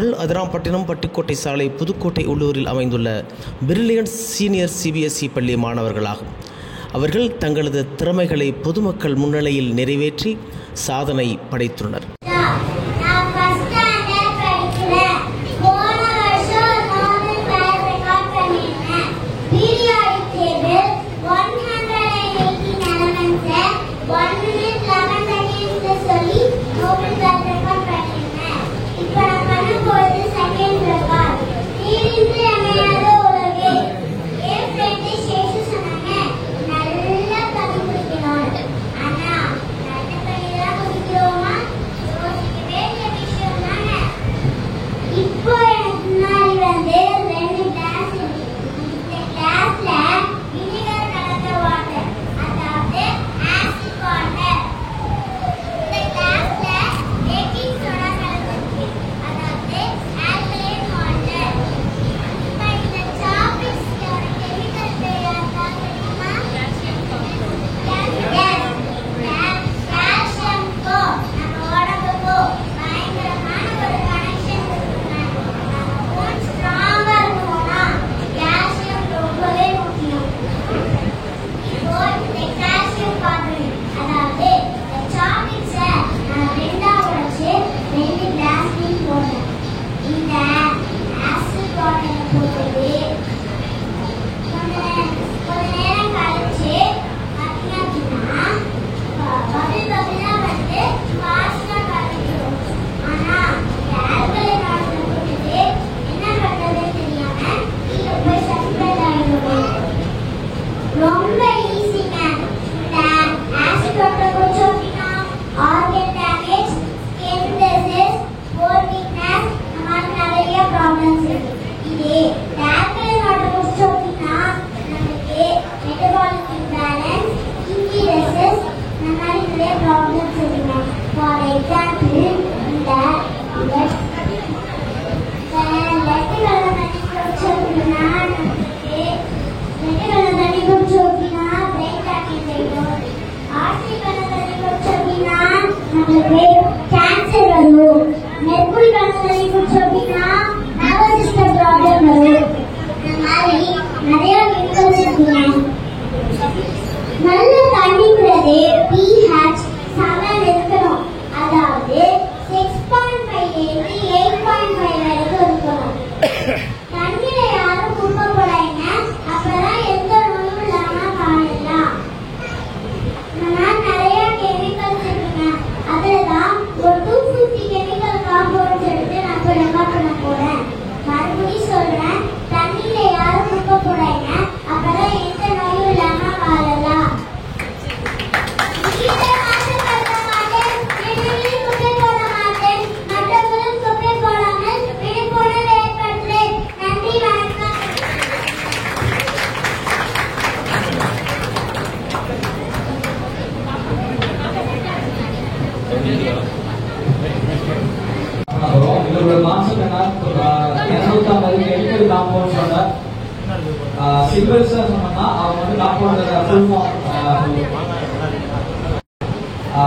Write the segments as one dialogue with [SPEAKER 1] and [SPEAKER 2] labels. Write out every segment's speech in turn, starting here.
[SPEAKER 1] அதிராம்பட்டினம் பட்டுக்கோட்டை சாலை புதுக்கோட்டை உள்ளூரில் அமைந்துள்ள பிரில்லியன்ட் சீனியர் சிபிஎஸ்இ பள்ளி மாணவர்களாகும். அவர்கள் தங்களது திறமைகளை பொதுமக்கள் முன்னிலையில் நிறைவேற்றி சாதனை படைத்துள்ளனர்.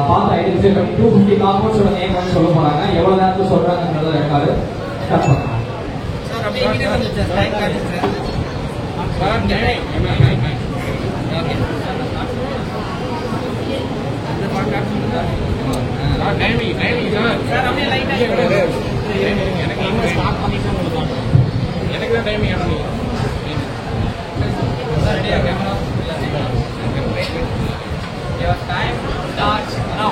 [SPEAKER 2] பார்த்து ஐடென்டிஃபை பண்ணி 250 காம்பவுண்ட்ஸோட நேம் வந்து சொல்ல போறாங்க. எவ்வளவு நேரத்துல சொல்றாங்கன்றத ரெக்கார்டு ஸ்டார்ட் பண்ணுங்க. சார் அப்படியே கிட்ட வந்து லைக் பண்ணுங்க சார். ஓகே அந்த பாட்டு சார் டைமிங் சார் அப்படியே லைட்டா எனக்கு இன்னும் ஸ்டார்ட் பண்ணிட்டு உங்களுக்கு எனக்கு தான் டைமிங் ஆனது சார். ரெடியா camera your time starts now.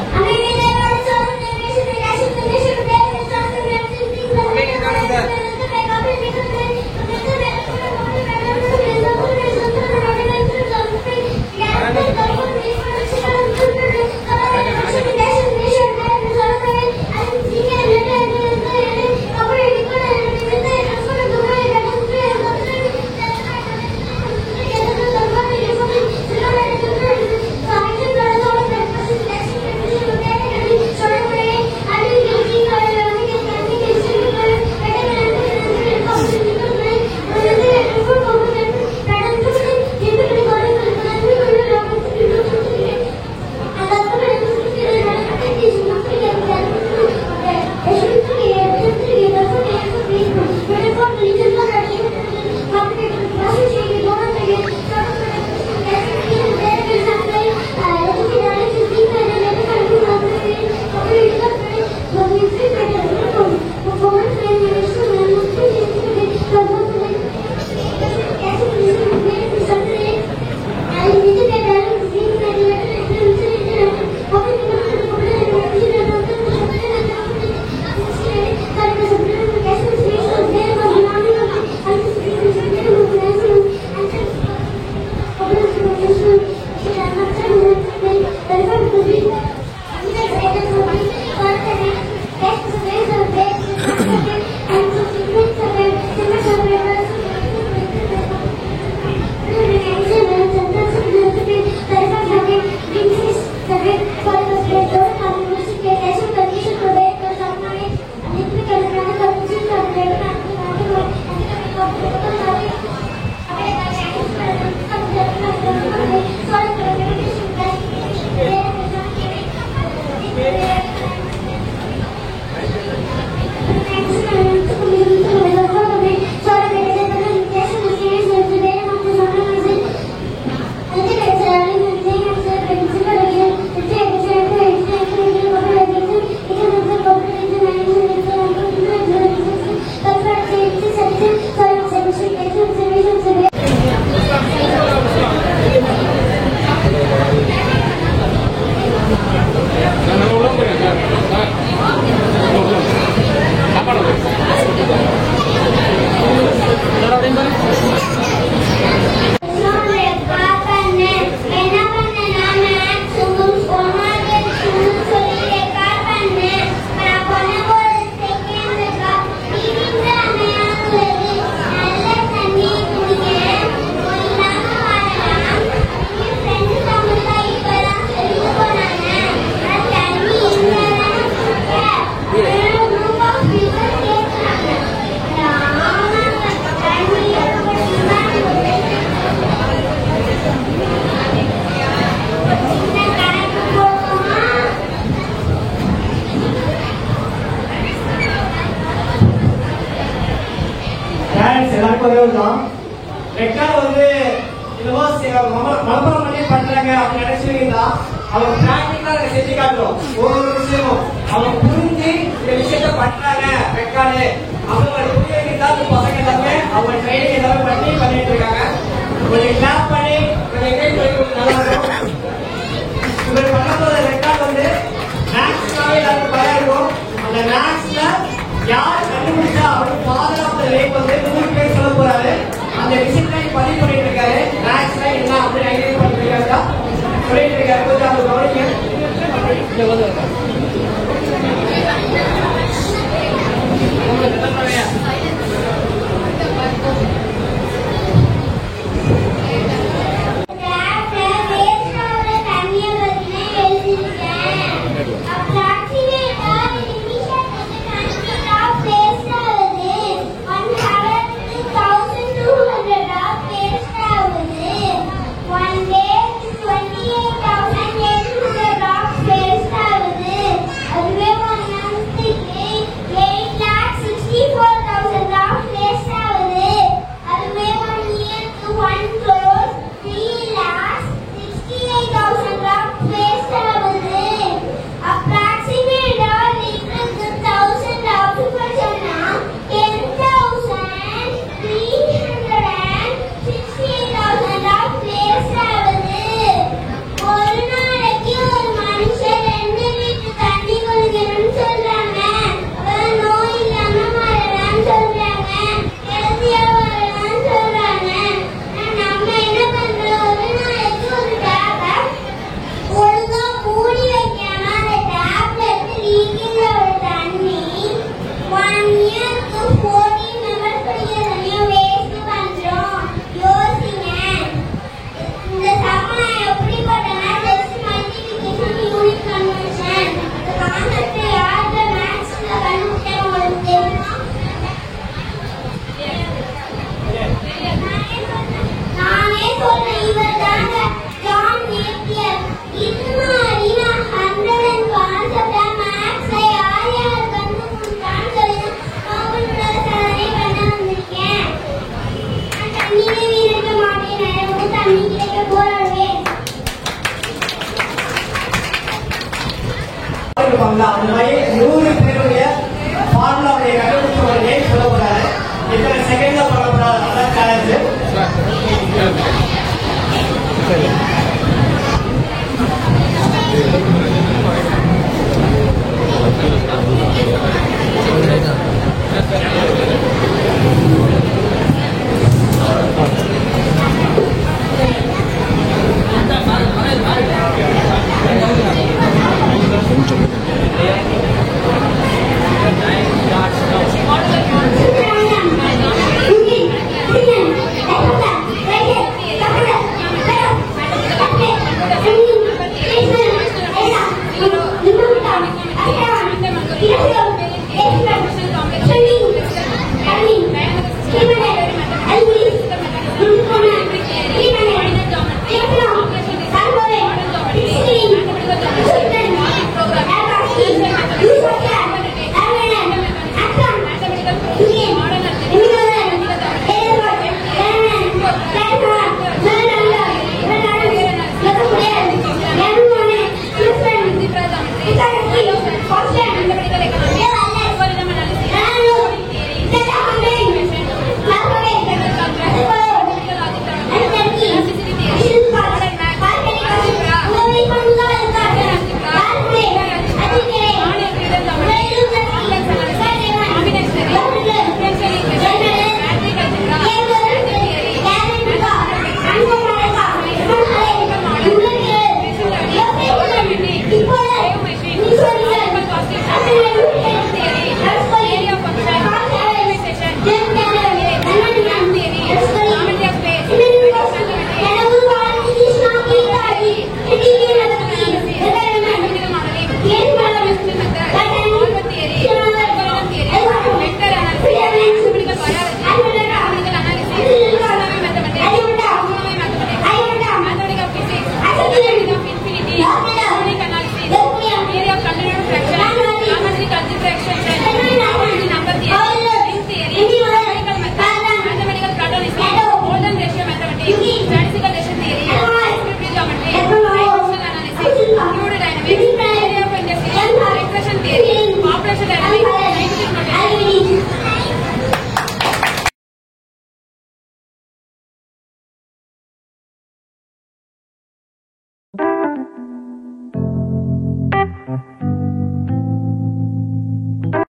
[SPEAKER 3] குறைவு தான். ரெக்கார்டு வந்து மனப்பாடம் பண்ணி பண்றாங்க அப்படின்னு நினைச்சிருக்கீங்களா? அவங்க பிராக்டிக்கலா அதை செஞ்சு காட்டுறோம். ஒரு விஷயமும் அவங்க புரிஞ்சு இந்த விஷயத்த பண்றாங்க ரெக்கார்டு அவங்க புரிய வைக்கிறதா பசங்க எல்லாமே அவங்க ட்ரைனிங் எல்லாமே பண்ணிட்டு இருக்காங்க. கொஞ்சம் கிளாப் பண்ணி கொஞ்சம் கை சொல்லி நல்லா இருக்கும். இவர் பண்ண போற ரெக்கார்ட் வந்து மேக்ஸ்னாவே எல்லாருக்கும் பயம் இருக்கும். அந்த மேக்ஸ்ல யார் கண்டுபிடிச்சா அவருக்கு பாதுகாப்பு ரேட் வந்து 100 பேர் சொல்ல போறாரு. அந்த விஷயத்தை பதிவு பண்ணிட்டு இருக்காரு. மேக்ஸ்ல என்ன அப்படின்னு ஐடியா பண்ணிட்டு இருக்காங்க சொல்லிட்டு இருக்காரு. கொஞ்சம் அவங்க கவனிக்க. அந்த மாதிரி 100 பேருடைய ஃபார்முலாவுடைய கண்டுபிடிச்ச நேம் சொல்ல போறாரு. எத்தனை செகண்ட்ல பண்ண போறாரு அதான் சேலஞ்சு.